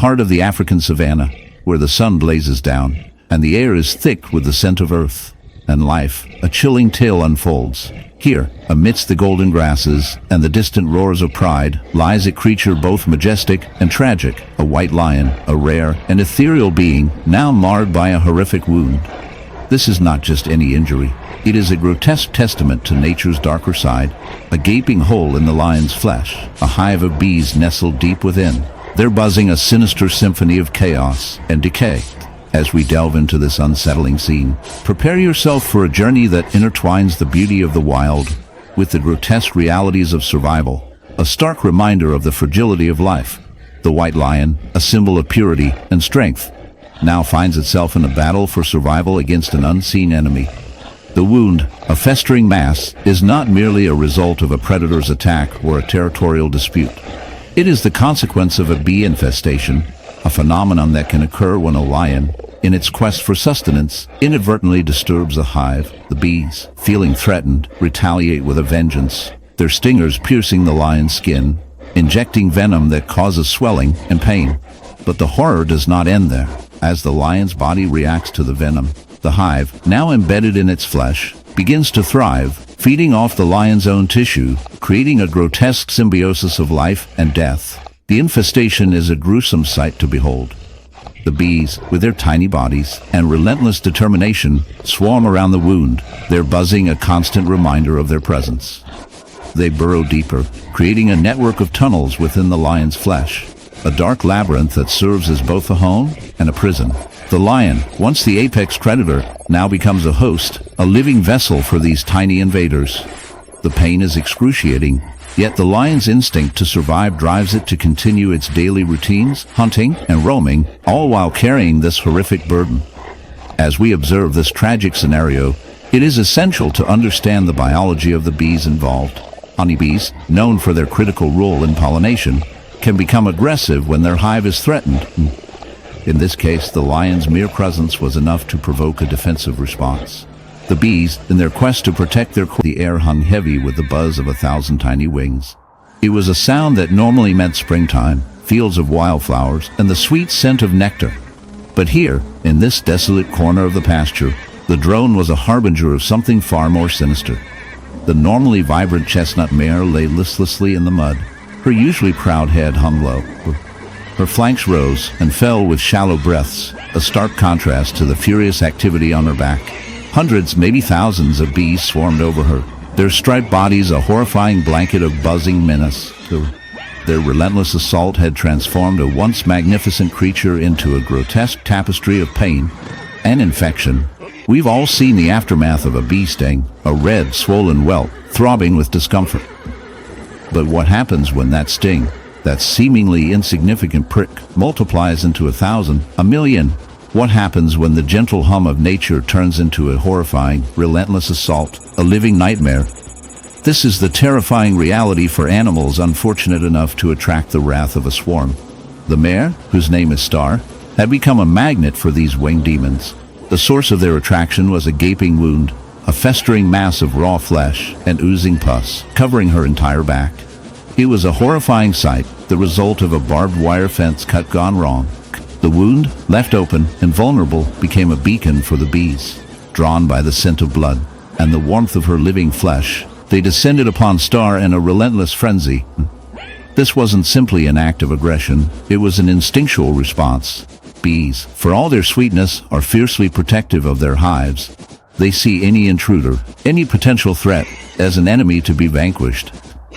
heart of the African savanna, where the sun blazes down, and the air is thick with the scent of earth and life, a chilling tale unfolds. Here, amidst the golden grasses and the distant roars of pride, lies a creature both majestic and tragic, a white lion, a rare and ethereal being, now marred by a horrific wound. This is not just any injury. It is a grotesque testament to nature's darker side, a gaping hole in the lion's flesh, a hive of bees nestled deep within. They're buzzing a sinister symphony of chaos and decay. As we delve into this unsettling scene, prepare yourself for a journey that intertwines the beauty of the wild with the grotesque realities of survival, a stark reminder of the fragility of life. The white lion, a symbol of purity and strength, now finds itself in a battle for survival against an unseen enemy. The wound, a festering mass, is not merely a result of a predator's attack or a territorial dispute. It is the consequence of a bee infestation, a phenomenon that can occur when a lion, in its quest for sustenance, inadvertently disturbs a hive. The bees, feeling threatened, retaliate with a vengeance, their stingers piercing the lion's skin, injecting venom that causes swelling and pain. But the horror does not end there. As the lion's body reacts to the venom, the hive, now embedded in its flesh, begins to thrive, feeding off the lion's own tissue, creating a grotesque symbiosis of life and death. The infestation is a gruesome sight to behold. The bees, with their tiny bodies and relentless determination, swarm around the wound, their buzzing a constant reminder of their presence. They burrow deeper, creating a network of tunnels within the lion's flesh, a dark labyrinth that serves as both a home and a prison. The lion, once the apex predator, now becomes a host, a living vessel for these tiny invaders. The pain is excruciating, yet the lion's instinct to survive drives it to continue its daily routines, hunting and roaming, all while carrying this horrific burden. As we observe this tragic scenario, it is essential to understand the biology of the bees involved. Honeybees, known for their critical role in pollination, can become aggressive when their hive is threatened. In this case, the lion's mere presence was enough to provoke a defensive response. The bees, in their quest to protect the air hung heavy with the buzz of 1,000 tiny wings. It was a sound that normally meant springtime, fields of wildflowers, and the sweet scent of nectar. But here, in this desolate corner of the pasture, the drone was a harbinger of something far more sinister. The normally vibrant chestnut mare lay listlessly in the mud. Her usually proud head hung low. Her flanks rose and fell with shallow breaths, a stark contrast to the furious activity on her back. Hundreds, maybe thousands of bees swarmed over her, their striped bodies a horrifying blanket of buzzing menace. Their relentless assault had transformed a once magnificent creature into a grotesque tapestry of pain and infection. We've all seen the aftermath of a bee sting, a red, swollen welt, throbbing with discomfort. But what happens when that sting, that seemingly insignificant prick, multiplies into 1,000, a million? What happens when the gentle hum of nature turns into a horrifying, relentless assault, a living nightmare? This is the terrifying reality for animals unfortunate enough to attract the wrath of a swarm. The mare, whose name is Star, had become a magnet for these winged demons. The source of their attraction was a gaping wound, a festering mass of raw flesh and oozing pus, covering her entire back. It was a horrifying sight, the result of a barbed wire fence cut gone wrong. The wound, left open and vulnerable, became a beacon for the bees. Drawn by the scent of blood and the warmth of her living flesh, they descended upon Star in a relentless frenzy. This wasn't simply an act of aggression, it was an instinctual response. Bees, for all their sweetness, are fiercely protective of their hives. They see any intruder, any potential threat, as an enemy to be vanquished.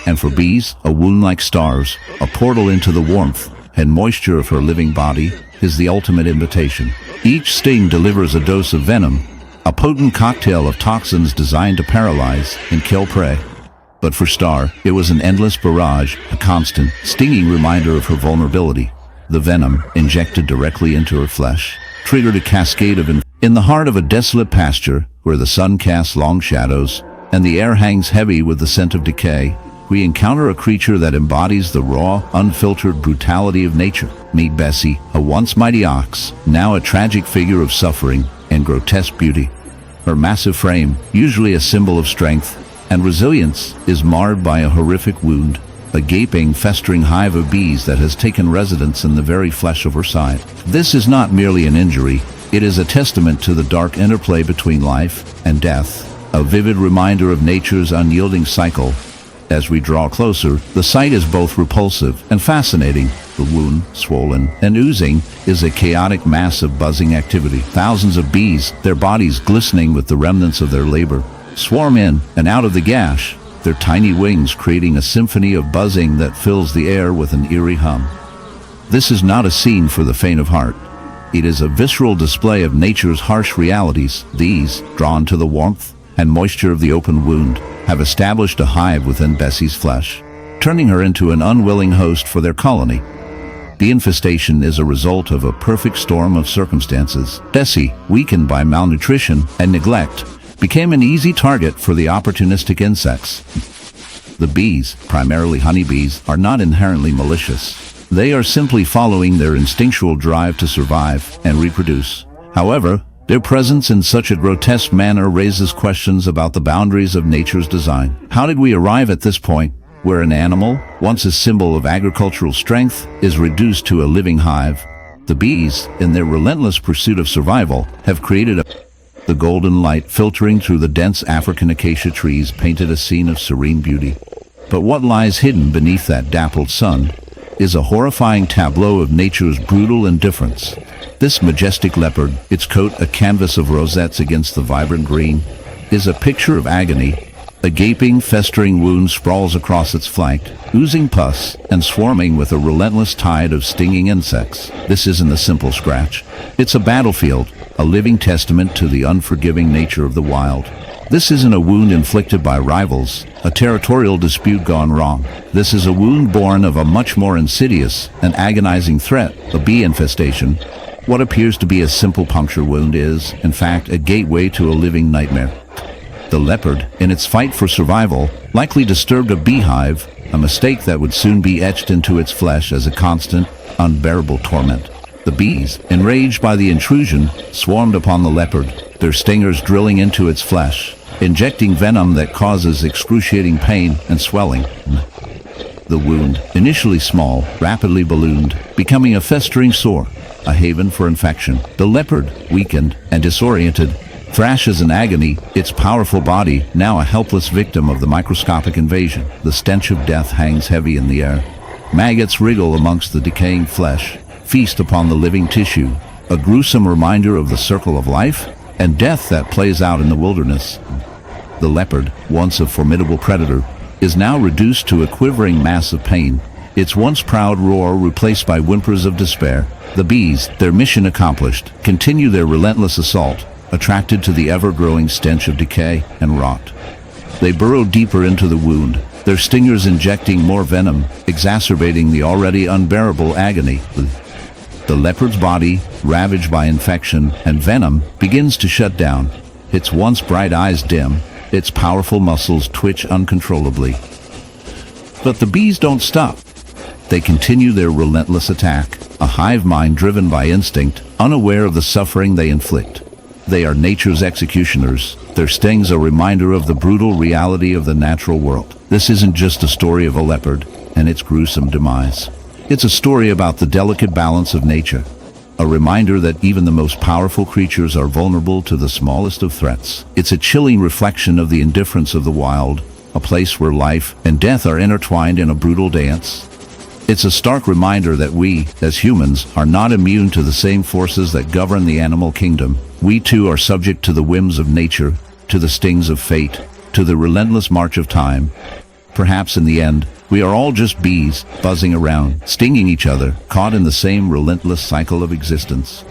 And for bees, a wound like Star's, a portal into the warmth and moisture of her living body, is the ultimate invitation. Each sting delivers a dose of venom, a potent cocktail of toxins designed to paralyze and kill prey. But for Star, it was an endless barrage, a constant, stinging reminder of her vulnerability. The venom, injected directly into her flesh, triggered a cascade of in the heart of a desolate pasture, where the sun casts long shadows, and the air hangs heavy with the scent of decay, we encounter a creature that embodies the raw, unfiltered brutality of nature. Meet Bessie, a once mighty ox, now a tragic figure of suffering and grotesque beauty. Her massive frame, usually a symbol of strength and resilience, is marred by a horrific wound, a gaping, festering hive of bees that has taken residence in the very flesh of her side. This is not merely an injury, it is a testament to the dark interplay between life and death, a vivid reminder of nature's unyielding cycle. As we draw closer, the sight is both repulsive and fascinating. The wound, swollen and oozing, is a chaotic mass of buzzing activity. Thousands of bees, their bodies glistening with the remnants of their labor, swarm in and out of the gash, their tiny wings creating a symphony of buzzing that fills the air with an eerie hum. This is not a scene for the faint of heart. It is a visceral display of nature's harsh realities. These, drawn to the warmth and moisture of the open wound, have established a hive within Bessie's flesh, turning her into an unwilling host for their colony. The infestation is a result of a perfect storm of circumstances. Bessie, weakened by malnutrition and neglect, became an easy target for the opportunistic insects. The bees, primarily honeybees, are not inherently malicious. They are simply following their instinctual drive to survive and reproduce. However, their presence in such a grotesque manner raises questions about the boundaries of nature's design. How did we arrive at this point, where an animal, once a symbol of agricultural strength, is reduced to a living hive? The bees, in their relentless pursuit of survival, have created the golden light filtering through the dense African acacia trees painted a scene of serene beauty. But what lies hidden beneath that dappled sun is a horrifying tableau of nature's brutal indifference. This majestic leopard, its coat a canvas of rosettes against the vibrant green, is a picture of agony. A gaping, festering wound sprawls across its flank, oozing pus and swarming with a relentless tide of stinging insects. This isn't a simple scratch. It's a battlefield, a living testament to the unforgiving nature of the wild. This isn't a wound inflicted by rivals, a territorial dispute gone wrong. This is a wound born of a much more insidious and agonizing threat, a bee infestation. What appears to be a simple puncture wound is, in fact, a gateway to a living nightmare. The leopard, in its fight for survival, likely disturbed a beehive, a mistake that would soon be etched into its flesh as a constant, unbearable torment. The bees, enraged by the intrusion, swarmed upon the leopard, their stingers drilling into its flesh, injecting venom that causes excruciating pain and swelling. The wound, initially small, rapidly ballooned, becoming a festering sore, a haven for infection. The leopard, weakened and disoriented, thrashes in agony, its powerful body now a helpless victim of the microscopic invasion. The stench of death hangs heavy in the air. Maggots wriggle amongst the decaying flesh, feast upon the living tissue, a gruesome reminder of the circle of life and death that plays out in the wilderness. The leopard, once a formidable predator, is now reduced to a quivering mass of pain, its once proud roar replaced by whimpers of despair. The bees, their mission accomplished, continue their relentless assault, attracted to the ever-growing stench of decay and rot. They burrow deeper into the wound, their stingers injecting more venom, exacerbating the already unbearable agony. The leopard's body, ravaged by infection and venom, begins to shut down. Its once bright eyes dim, its powerful muscles twitch uncontrollably. But the bees don't stop. They continue their relentless attack, a hive mind driven by instinct, unaware of the suffering they inflict. They are nature's executioners, their stings a reminder of the brutal reality of the natural world. This isn't just a story of a leopard and its gruesome demise. It's a story about the delicate balance of nature, a reminder that even the most powerful creatures are vulnerable to the smallest of threats. It's a chilling reflection of the indifference of the wild, a place where life and death are intertwined in a brutal dance. It's a stark reminder that we, as humans, are not immune to the same forces that govern the animal kingdom. We too are subject to the whims of nature, to the stings of fate, to the relentless march of time. Perhaps in the end, we are all just bees, buzzing around, stinging each other, caught in the same relentless cycle of existence.